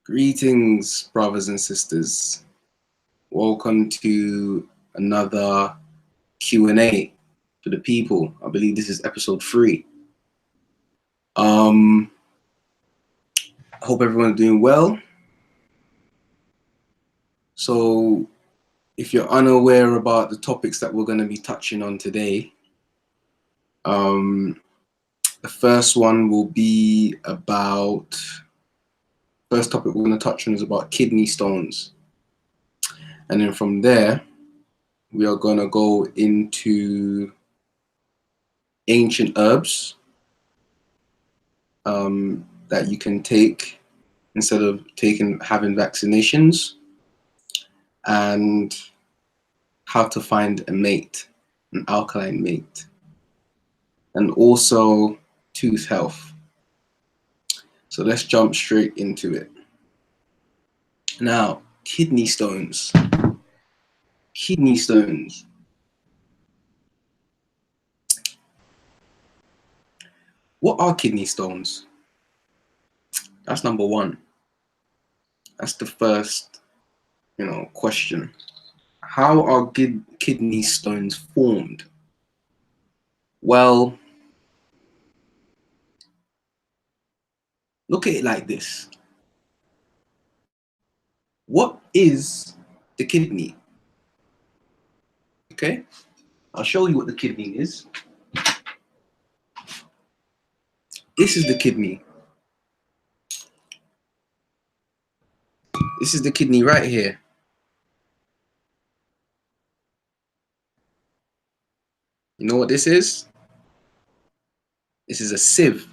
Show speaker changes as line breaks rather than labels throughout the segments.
Greetings, brothers and sisters. Welcome to another Q&A for the people. I believe this is episode 3. I hope everyone's doing well. So if you're unaware about the topics that we're going to be touching on today, the first one will be about, first topic we're going to touch on is about kidney stones. And then from there, we are going to go into ancient herbs that you can take instead of having vaccinations, and how to find a mate, an alkaline mate, and also tooth health. So let's jump straight into it. Now, kidney stones. Kidney stones. What are kidney stones? That's number one. That's the first, question. How are kidney stones formed? Well, look at it like this. What is the kidney? Okay, I'll show you what the kidney is. This is the kidney. This is the kidney right here. You know what this is? This is a sieve.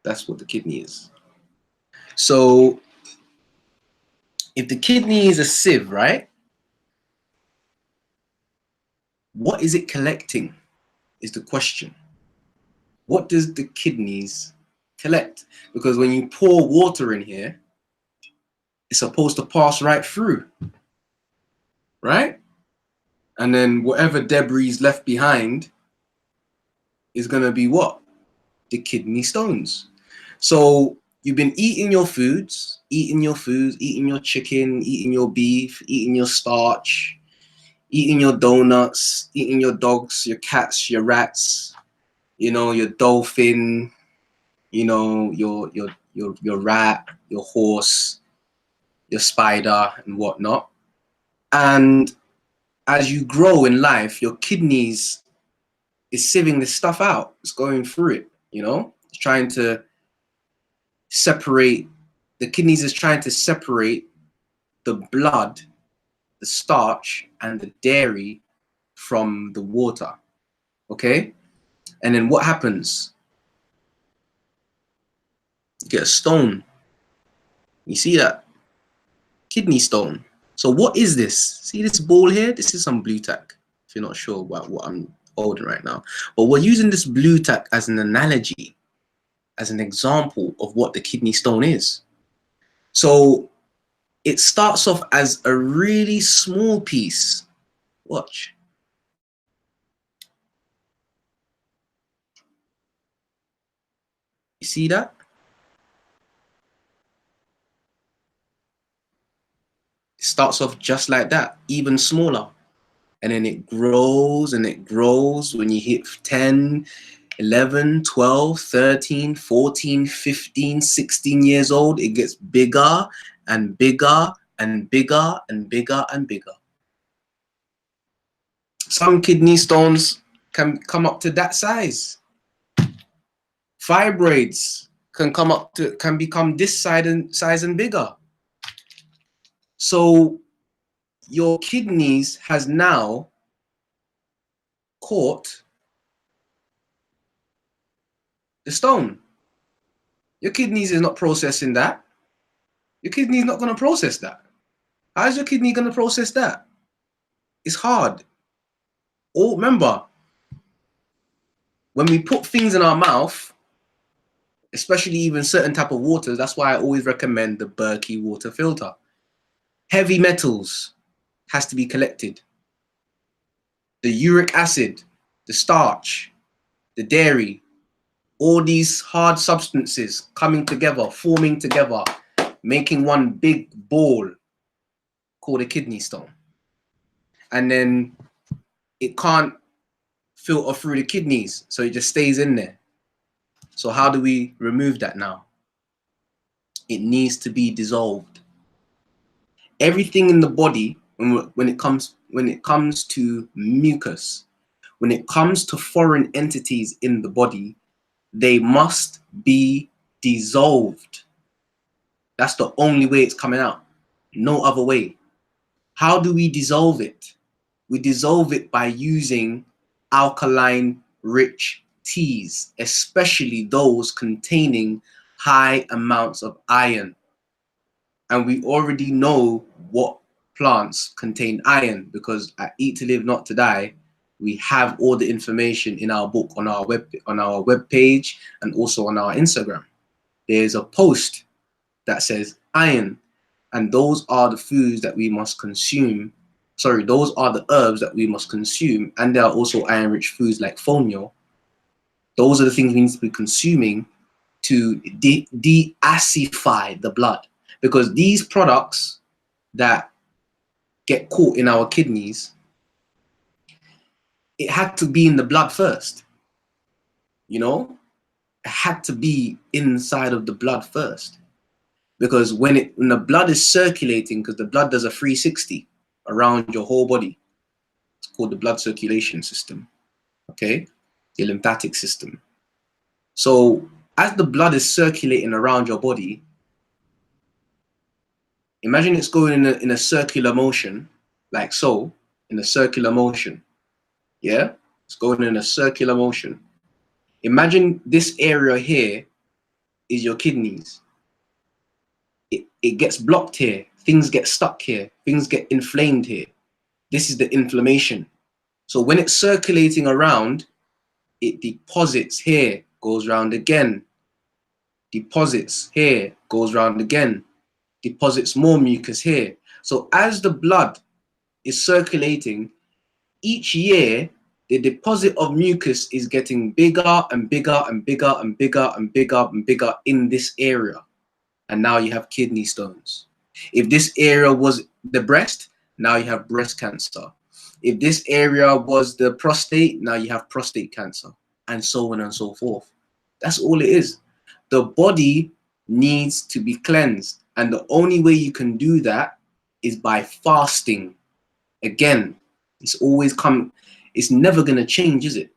That's what the kidney is. So if the kidney is a sieve, right? What is it collecting is the question. What does the kidneys collect? Because when you pour water in here, it's supposed to pass right through, right? And then whatever debris is left behind is going to be what? The kidney stones. So you've been eating your foods, eating your chicken, eating your beef, eating your starch, eating your donuts, eating your dogs, your cats, your rats, your dolphin, your rat, your horse, your spider and whatnot. And as you grow in life, your kidneys is sieving this stuff out. It's going through it, It's trying to separate, the kidneys is trying to separate the blood, the starch, and the dairy from the water, okay? And then what happens? You get a stone. You see that? Kidney stone. So what is this? See this ball here? This is some blue tack, if you're not sure about what I'm holding right now. But we're using this blue tack as an analogy, as an example of what the kidney stone is. So it starts off as a really small piece. Watch. You see that? It starts off just like that, even smaller. And then it grows and it grows. When you hit 10, 11, 12, 13, 14, 15, 16 years old, it gets bigger and bigger and bigger and bigger and bigger. Some kidney stones can come up to that size. Fibroids can become this size and bigger. So your kidneys has now caught the stone. Your kidneys is not processing that. Your kidney is not going to process that. How's your kidney going to process that? It's hard. Oh, remember, when we put things in our mouth, especially even certain type of waters, that's why I always recommend the Berkey water filter. Heavy metals has to be collected. The uric acid, the starch, the dairy, All these hard substances coming together, forming together, making one big ball called a kidney stone. And then it can't filter through the kidneys, so it just stays in there. So how do we remove that now? It needs to be dissolved. Everything in the body, when it comes to mucus, when it comes to foreign entities in the body, they must be dissolved. That's the only way it's coming out. No other way. How do we dissolve it? We dissolve it by using alkaline rich teas, especially those containing high amounts of iron. And we already know what plants contain iron, because at Eat to Live Not to Die, we have all the information in our book on our web page and also on our Instagram. There's a post that says iron, and those are the foods that we must consume. Sorry, those are the herbs that we must consume, and there are also iron-rich foods like fonio. Those are the things we need to be consuming to deacidify the blood, because these products that get caught in our kidneys, it had to be in the blood first. You know, it had to be inside of the blood first, because when the blood is circulating, because the blood does a 360 around your whole body, it's called the blood circulation system. Okay, the lymphatic system. So as the blood is circulating around your body, imagine it's going in a circular motion, like so, in a circular motion. Yeah, it's going in a circular motion. Imagine this area here is your kidneys. It gets blocked here. Things get stuck here. Things get inflamed here. This is the inflammation. So when it's circulating around, it deposits here, goes round again, deposits here, goes round again, deposits more mucus here. So as the blood is circulating, each year, the deposit of mucus is getting bigger and bigger and bigger and bigger and bigger and bigger in this area. And now you have kidney stones. If this area was the breast, now you have breast cancer. If this area was the prostate, now you have prostate cancer, and so on and so forth. That's all it is. The body needs to be cleansed, and the only way you can do that is by fasting. Again, it's never going to change, is it?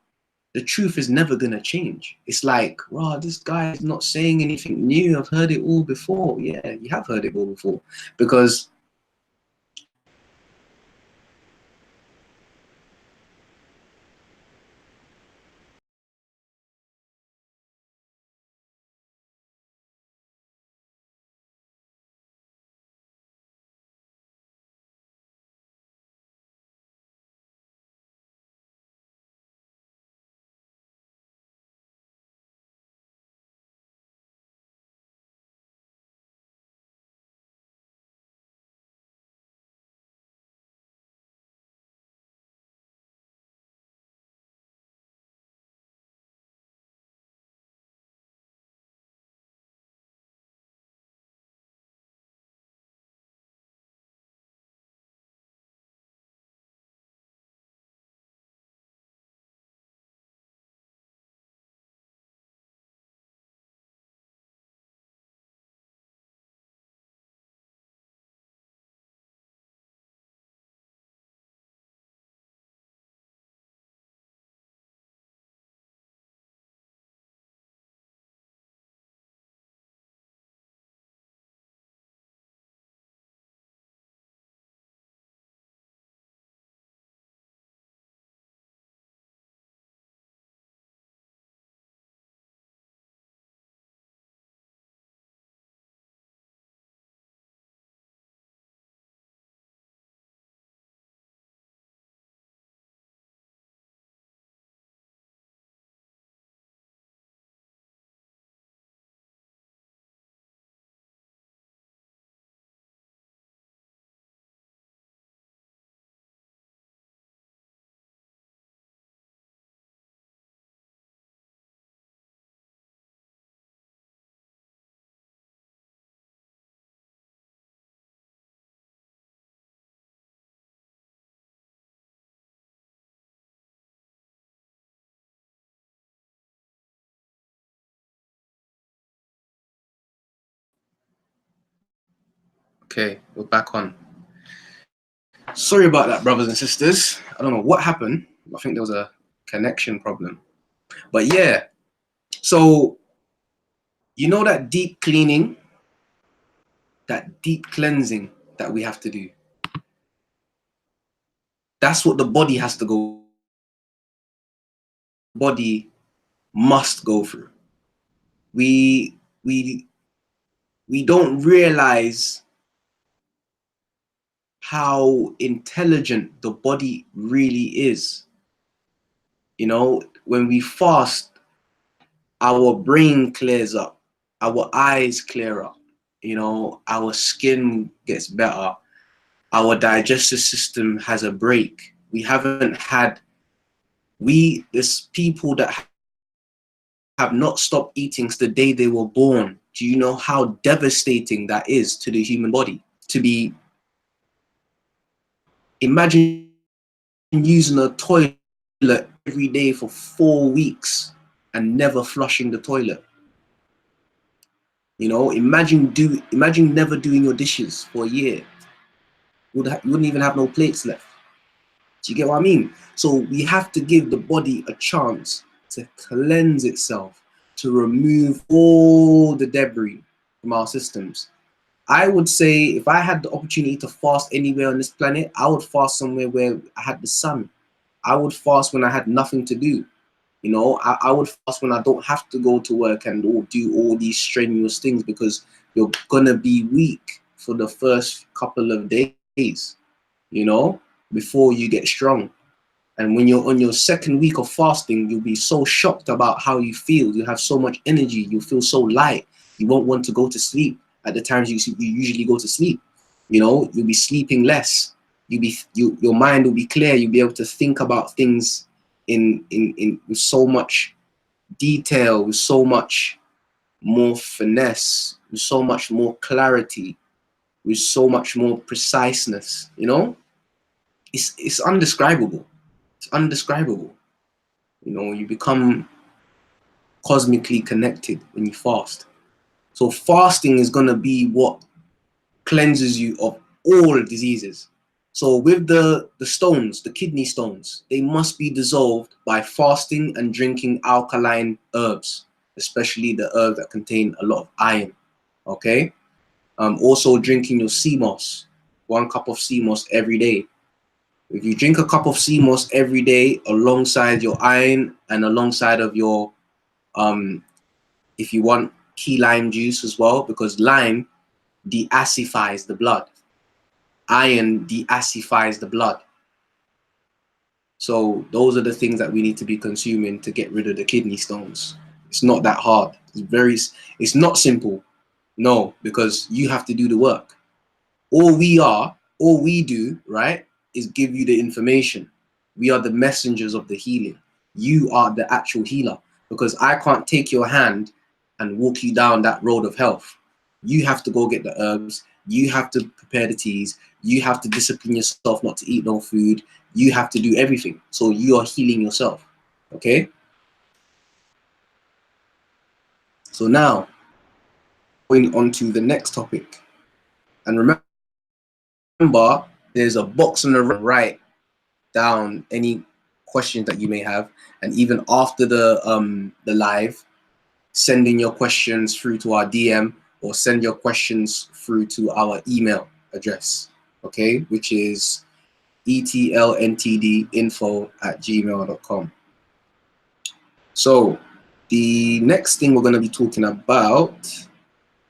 The truth is never going to change. It's like, wow, this guy is not saying anything new. I've heard it all before. Yeah, you have heard it all before, because Okay, we're back on. Sorry about that, brothers and sisters. I don't know what happened. I think there was a connection problem. But yeah, so you know that deep cleaning, that deep cleansing that we have to do. That's what the body has to go. Body must go through. We don't realize how intelligent the body really is. You know, when we fast, our brain clears up, our eyes clear up, you know, our skin gets better, our digestive system has a break. We haven't had, there's people that have not stopped eating since the day they were born. Do you know how devastating that is to the human body? To be, imagine using a toilet every day for 4 weeks and never flushing the toilet. You know, imagine never doing your dishes for a year. You wouldn't even have no plates left. Do you get what I mean? So we have to give the body a chance to cleanse itself, to remove all the debris from our systems. I would say if I had the opportunity to fast anywhere on this planet, I would fast somewhere where I had the sun. I would fast when I had nothing to do. You know, I would fast when I don't have to go to work and do all these strenuous things, because you're gonna be weak for the first couple of days, you know, before you get strong. And when you're on your second week of fasting, you'll be so shocked about how you feel. You have so much energy. You feel so light. You won't want to go to sleep at the times you usually go to sleep. You know, you'll be sleeping less. Your mind will be clear. You'll be able to think about things in with so much detail, with so much more finesse, with so much more clarity, with so much more preciseness. You know, it's undescribable. It's undescribable. You know, you become cosmically connected when you fast. So fasting is going to be what cleanses you of all diseases. So with the stones, the kidney stones, they must be dissolved by fasting and drinking alkaline herbs, especially the herbs that contain a lot of iron. Okay. Also drinking your sea moss, 1 cup of sea moss every day. If you drink a cup of sea moss every day alongside your iron and alongside of your, if you want key lime juice as well, because lime deacidifies the blood. Iron deacidifies the blood. So those are the things that we need to be consuming to get rid of the kidney stones. It's not that hard. It's not simple. No, because you have to do the work. All we do, right, is give you the information. We are the messengers of the healing. You are the actual healer, because I can't take your hand and walk you down that road of health. You have to go get the herbs. You have to prepare the teas. You have to discipline yourself not to eat no food. You have to do everything. So you are healing yourself. Okay? So now, going on to the next topic. And remember, there's a box on the right down any questions that you may have, and even after the live, send in your questions through to our DM, or send your questions through to our email address, okay, which is etlntdinfo@gmail.com. So the next thing we're going to be talking about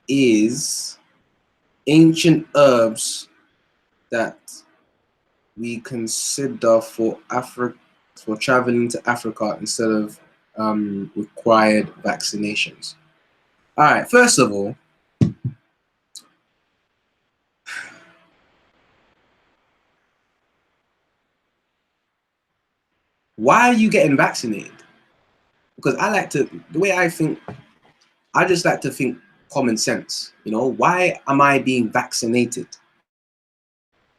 is ancient herbs that we consider for traveling to Africa instead of required vaccinations. All right, first of all, why are you getting vaccinated? Because the way I think, I just like to think common sense. You know, why am I being vaccinated?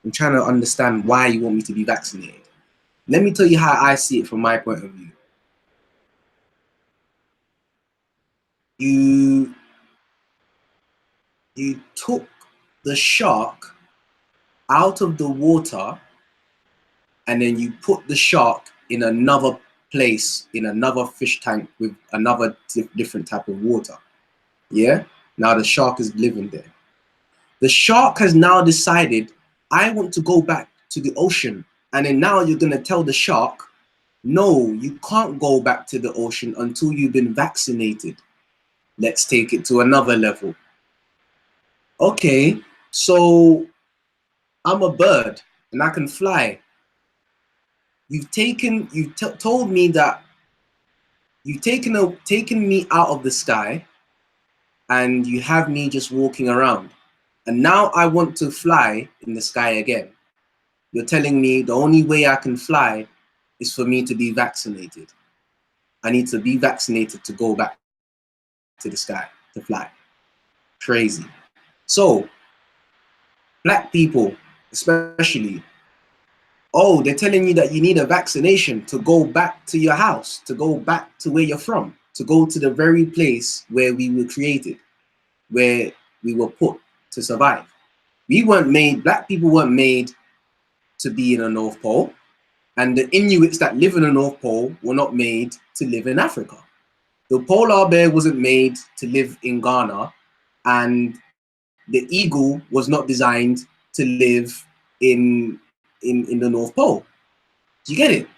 I'm trying to understand why you want me to be vaccinated. Let me tell you how I see it from my point of view. You took the shark out of the water, and then you put the shark in another place, in another fish tank with another different type of water. Yeah? Now the shark is living there. The shark has now decided, I want to go back to the ocean. And then now you're going to tell the shark, no, you can't go back to the ocean until you've been vaccinated. Let's take it to another level. Okay, so I'm a bird and I can fly. You've told me that you've taken me out of the sky and you have me just walking around. And now I want to fly in the sky again. You're telling me the only way I can fly is for me to be vaccinated. I need to be vaccinated to go back to the sky to fly. Crazy. So, black people, especially, oh, they're telling you that you need a vaccination to go back to your house, to go back to where you're from, to go to the very place where we were created, where we were put to survive. Black people weren't made to be in the North Pole, and the Inuits that live in the North Pole were not made to live in Africa. The polar bear wasn't made to live in Ghana, and the eagle was not designed to live in the North Pole. Do you get it?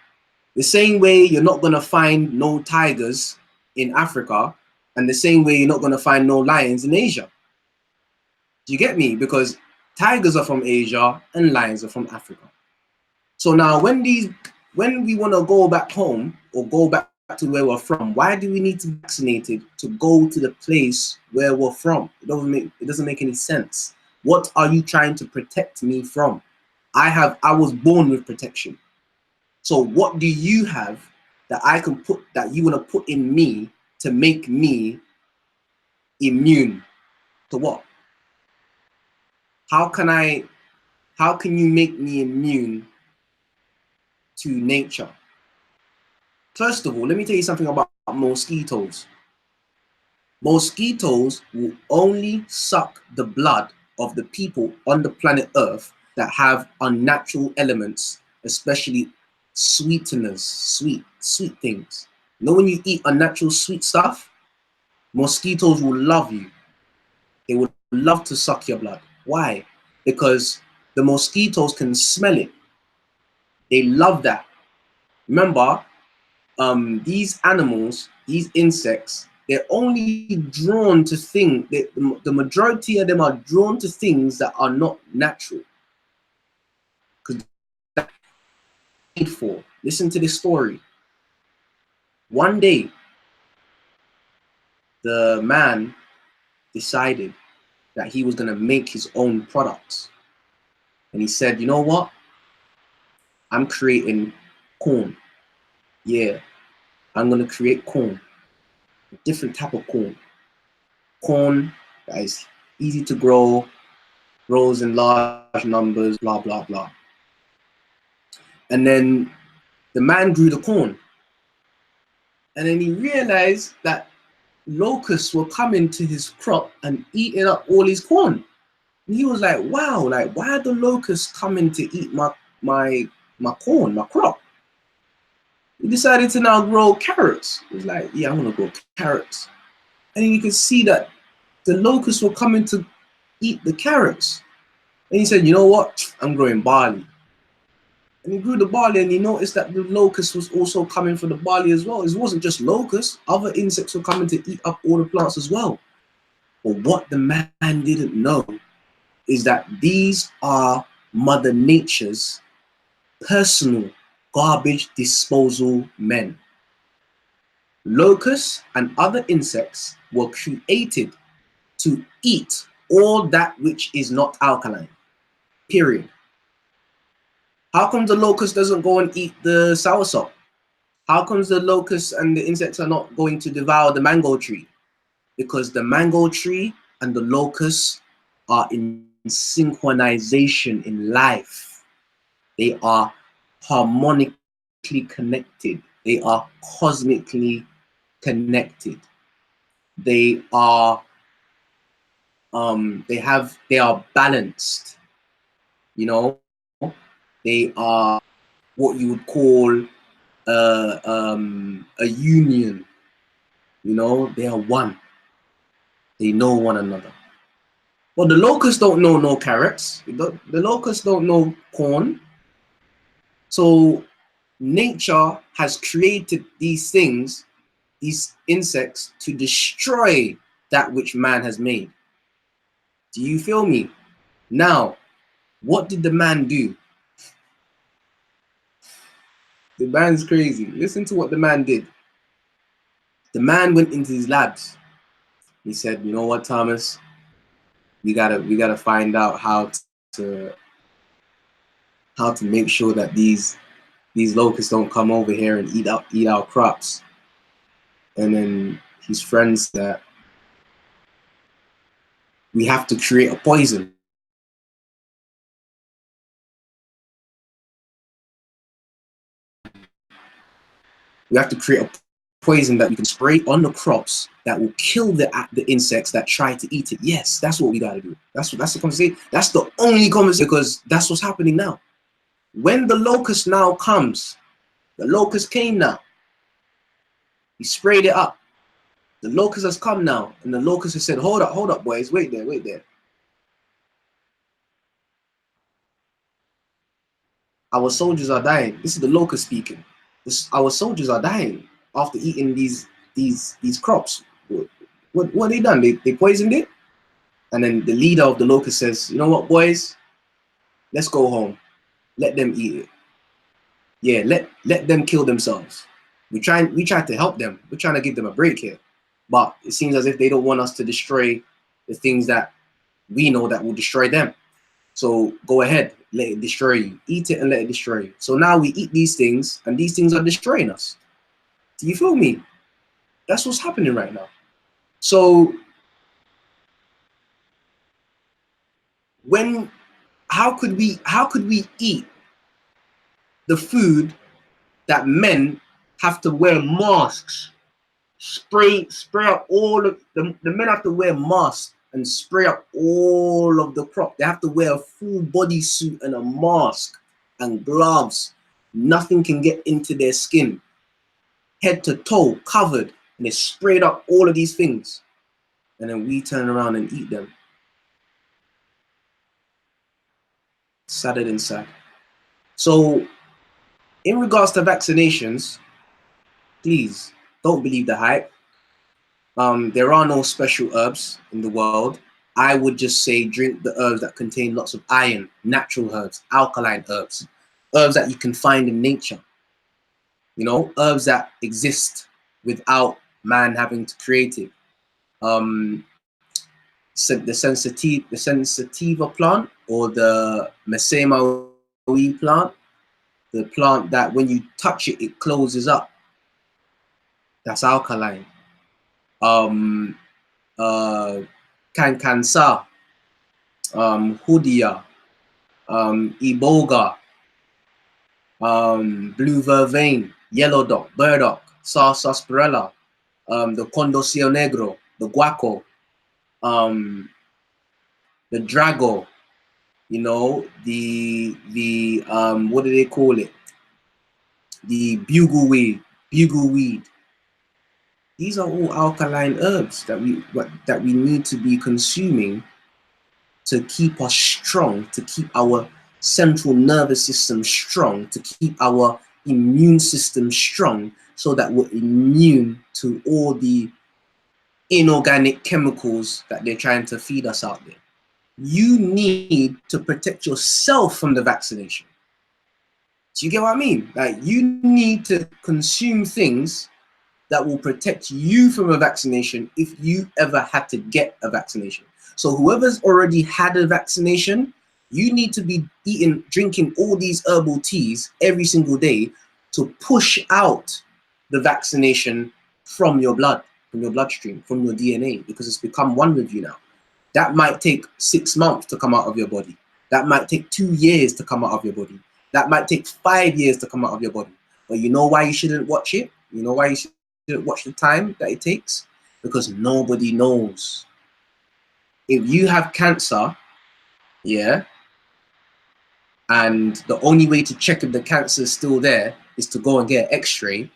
The same way you're not going to find no tigers in Africa, and the same way you're not going to find no lions in Asia. Do you get me? Because tigers are from Asia and lions are from Africa. So now when we want to go back home or go back to where we're from, why do we need to be vaccinated to go to the place where we're from? It doesn't make any sense. What are you trying to protect me from? I was born with protection. So what do you have that you want to put in me to make me immune to what? How can you make me immune to nature? First of all, let me tell you something about mosquitoes. Mosquitoes will only suck the blood of the people on the planet Earth that have unnatural elements, especially sweeteners, sweet things. You know, when you eat unnatural sweet stuff, mosquitoes will love you. They would love to suck your blood. Why? Because the mosquitoes can smell it. They love that. Remember, these animals, these insects, they're only drawn to things, the majority of them are drawn to things that are not natural. Because that's made for. Listen to this story. One day, the man decided that he was going to make his own products. And he said, you know what? I'm creating corn. Yeah, I'm going to create corn. A different type of corn. Corn that is easy to grow, grows in large numbers, blah, blah, blah. And then the man grew the corn. And then he realized that locusts were coming to his crop and eating up all his corn. And he was like, wow, like, why are the locusts coming to eat my corn, my crop? He decided to now grow carrots. He was like, yeah, I'm gonna grow carrots. And then you could see that the locusts were coming to eat the carrots. And he said, you know what? I'm growing barley. And he grew the barley, and he noticed that the locust was also coming for the barley as well. It wasn't just locusts. Other insects were coming to eat up all the plants as well. But what the man didn't know is that these are Mother Nature's personal garbage disposal men. Locusts and other insects were created to eat all that which is not alkaline. Period. How come the locust doesn't go and eat the soursop? How comes the locusts and the insects are not going to devour the mango tree? Because the mango tree and the locusts are in synchronization in life. They are harmonically connected. They are cosmically connected. They are They are balanced, you know. They are what you would call a union, you know. They are one. They know one another. Well, the locusts don't know no carrots. The locusts don't know corn. So nature has created these things, these insects, to destroy that which man has made. Do you feel me? Now, what did the man do? The man's crazy. Listen to what the man did. The man went into his labs. He said, "You know what, Thomas? We gotta find out to how to make sure that these locusts don't come over here and eat our crops." And then his friends that we have to create a poison. We have to create a poison that we can spray on the crops that will kill the insects that try to eat it. Yes, that's what we got to do. That's the conversation. That's the only conversation, because that's what's happening now. When the locust now comes, the locust came now. He sprayed it up. The locust has come now, and the locust has said, hold up, boys, wait there. Our soldiers are dying. This is the locust speaking. Our soldiers are dying after eating these crops. What they done? They poisoned it. And then the leader of the locust says, "You know what, boys? Let's go home. Let them eat it. Yeah, let them kill themselves. We tried to help them. We're trying to give them a break here. But it seems as if they don't want us to destroy the things that we know that will destroy them. So go ahead, let it destroy you. Eat it and let it destroy you." So now we eat these things, and these things are destroying us. Do you feel me? That's what's happening right now. So how could we eat the food that men have to wear masks, spray up all of the men have to wear masks and spray up all of the crop. They have to wear a full body suit and a mask and gloves. Nothing can get into their skin, head to toe covered, and they sprayed up all of these things, and then we turn around and eat them. Sadder than sad. So in regards to vaccinations, please don't believe the hype. There are no special herbs in the world. I would just say drink the herbs that contain lots of iron, natural herbs, alkaline herbs, herbs that you can find in nature. You know, herbs that exist without man having to create it. So the sensitiva plant, or the Mesema plant, the plant that when you touch it, it closes up. That's alkaline. Kankansa, Hoodia, Iboga, blue vervain, yellow dock, burdock, sarsaparilla, the condosio negro, the guaco, the drago, you know, the what do they call it? The bugleweed. These are all alkaline herbs that we need to be consuming to keep us strong, to keep our central nervous system strong, to keep our immune system strong, so that we're immune to all the inorganic chemicals that they're trying to feed us out there. You need to protect yourself from the vaccination. Do you get what I mean? Like, you need to consume things that will protect you from a vaccination if you ever had to get a vaccination. So whoever's already had a vaccination, you need to be drinking all these herbal teas every single day to push out the vaccination from your blood, from your bloodstream, from your DNA, because it's become one with you now. That might take 6 months to come out of your body. That might take 2 years to come out of your body. That might take 5 years to come out of your body. But you know why you shouldn't watch it? You know why you shouldn't watch the time that it takes? Because nobody knows. if you have cancer, yeah, and the only way to check if the cancer is still there is to go and get an x-ray,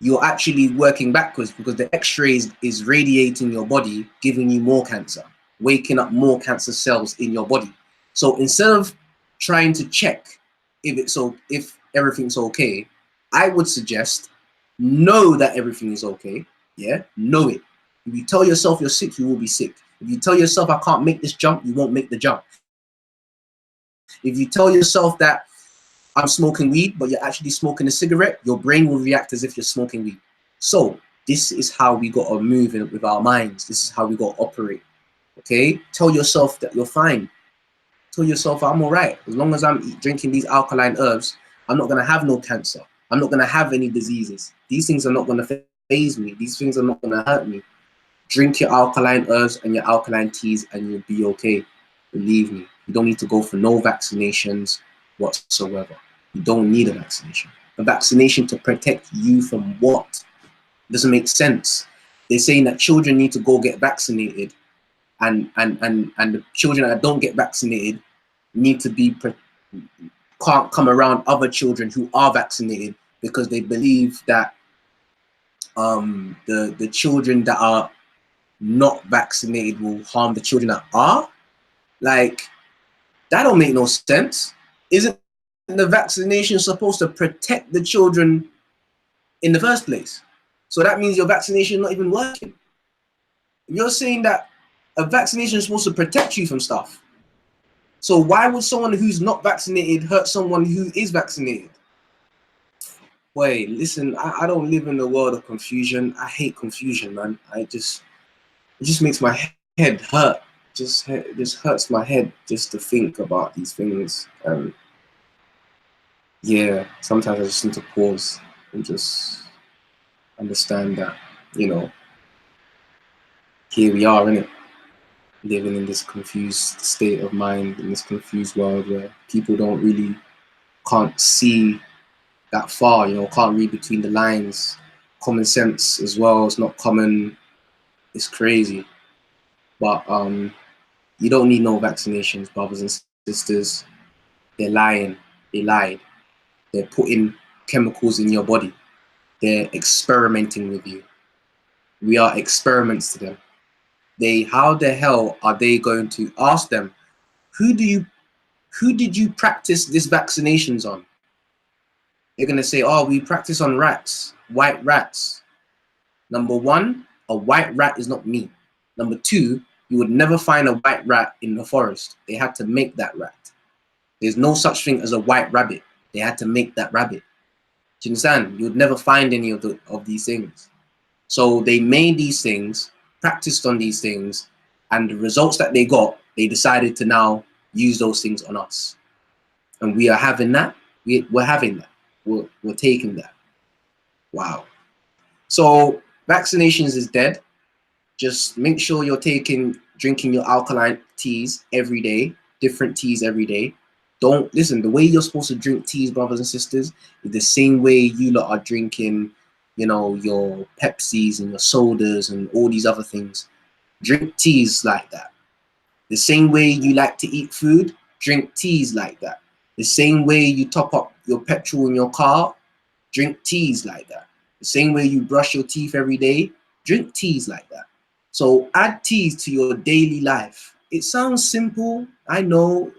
you're actually working backwards, because the x-ray is radiating your body, giving you more cancer, waking up more cancer cells in your body. So instead of trying to check if everything's okay, I would suggest know that everything is okay. Yeah, know it. If you tell yourself you're sick, you will be sick. If you tell yourself I can't make this jump, you won't make the jump. If you tell yourself that I'm smoking weed, but you're actually smoking a cigarette, your brain will react as if you're smoking weed. So this is how we got to move in with our minds. This is how we got to operate. Okay? Tell yourself that you're fine. Tell yourself I'm all right. As long as I'm drinking these alkaline herbs, I'm not going to have no cancer. I'm not going to have any diseases. These things are not going to faze me. These things are not going to hurt me. Drink your alkaline herbs and your alkaline teas and you'll be okay. Believe me. You don't need to go for no vaccinations whatsoever. You don't need a vaccination. A vaccination to protect you from what? It doesn't make sense. They're saying that children need to go get vaccinated, and the children that don't get vaccinated need to be can't come around other children who are vaccinated, because they believe that the children that are not vaccinated will harm the children that are. Like, that don't make no sense. Isn't the vaccination supposed to protect the children in the first place? So that means your vaccination is not even working. You're saying that a vaccination is supposed to protect you from stuff. So why would someone who's not vaccinated hurt someone who is vaccinated? Wait, listen, I don't live in a world of confusion. I hate confusion, man. It just makes my head hurt. It just hurts my head just to think about these things. Yeah, sometimes I just need to pause and just understand that, you know, here we are, innit? Living in this confused state of mind, in this confused world where people can't see that far, you know, can't read between the lines. Common sense as well is not common. It's crazy. But you don't need no vaccinations, brothers and sisters. They're lying. They lied. They're putting chemicals in your body. They're experimenting with you. We are experiments to them. How the hell are they going to ask them, who did you practice this vaccinations on? They're going to say, oh, we practice on rats, white rats. Number one, a white rat is not meat. Number two, you would never find a white rat in the forest. They had to make that rat. There's no such thing as a white rabbit. They had to make that rabbit. Do you understand? You would never find any of these things. So they made these things, practiced on these things, and the results that they got, they decided to now use those things on us. And we are having that. We're having that. We're taking that. Wow. So vaccinations is dead. Just make sure you're drinking your alkaline teas every day, different teas every day. Don't listen, the way you're supposed to drink teas, brothers and sisters, is the same way you lot are drinking, you know, your Pepsis and your sodas and all these other things. Drink teas like that. The same way you like to eat food, drink teas like that. The same way you top up your petrol in your car, drink teas like that. The same way you brush your teeth every day, drink teas like that. So add teas to your daily life. It sounds simple. I know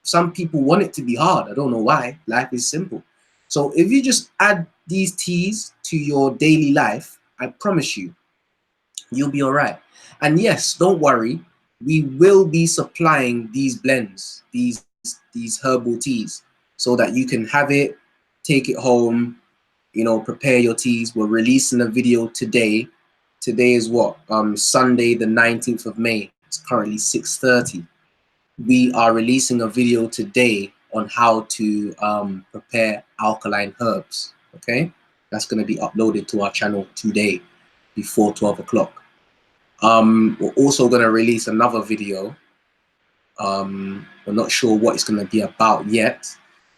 some people want it to be hard. I don't know why. Life is simple. So if you just add these teas to your daily life, I promise you, you'll be all right. And yes, don't worry. We will be supplying these blends, these herbal teas, so that you can have it, take it home, you know, prepare your teas. We're releasing a video today. Today is what? Sunday, the 19th of May. It's currently 6:30. We are releasing a video today on how to prepare alkaline herbs. Okay, that's going to be uploaded to our channel today before 12 o'clock. We're also going to release another video. We're not sure what it's going to be about yet.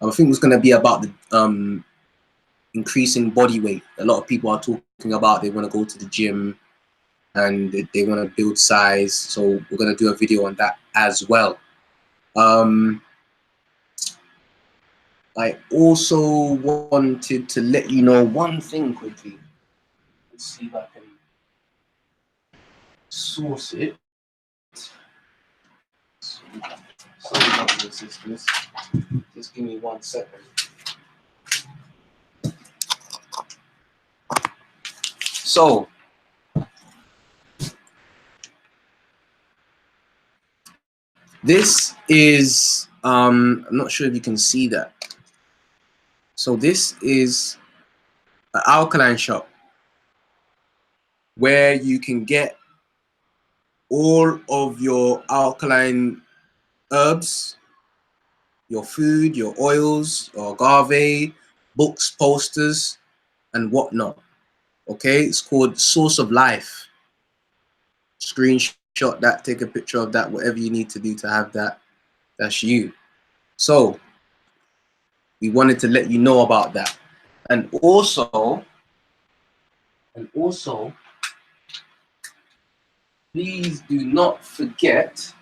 I think it's going to be about the increasing body weight. A lot of people are talking about they want to go to the gym and they want to build size. So we're going to do a video on that as well. I also wanted to let you know one thing quickly. Let's see if I can source it. Sorry about this, sisters. Just give me 1 second. So, this is, I'm not sure if you can see that. So this is an alkaline shop where you can get all of your alkaline herbs, your food, your oils, your agave, books, posters, and whatnot. Okay, it's called Source of Life. Screenshot that, take a picture of that, whatever you need to do to have that. That's you. So we wanted to let you know about that. And also, please do not forget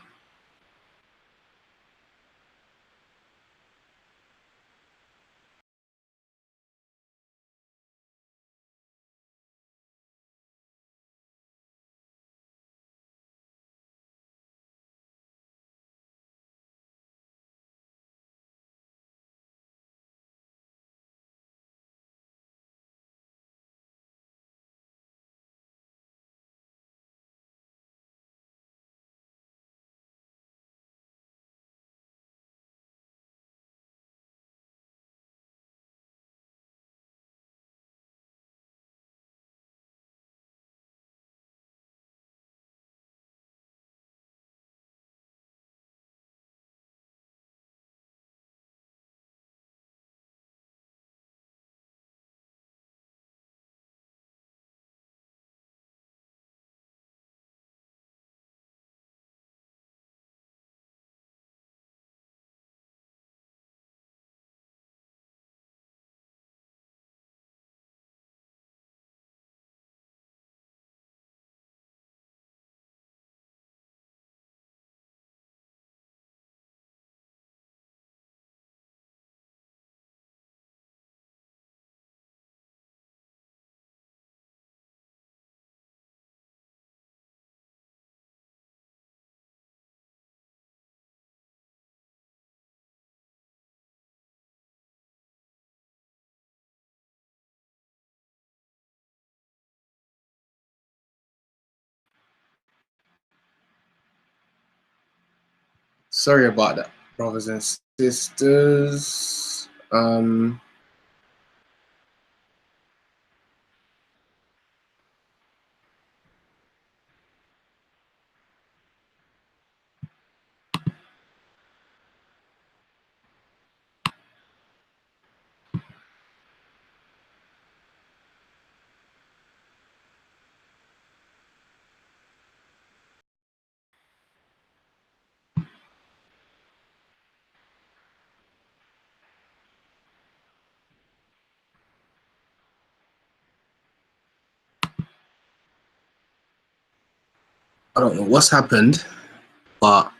sorry about that, brothers and sisters. I don't know what's happened, but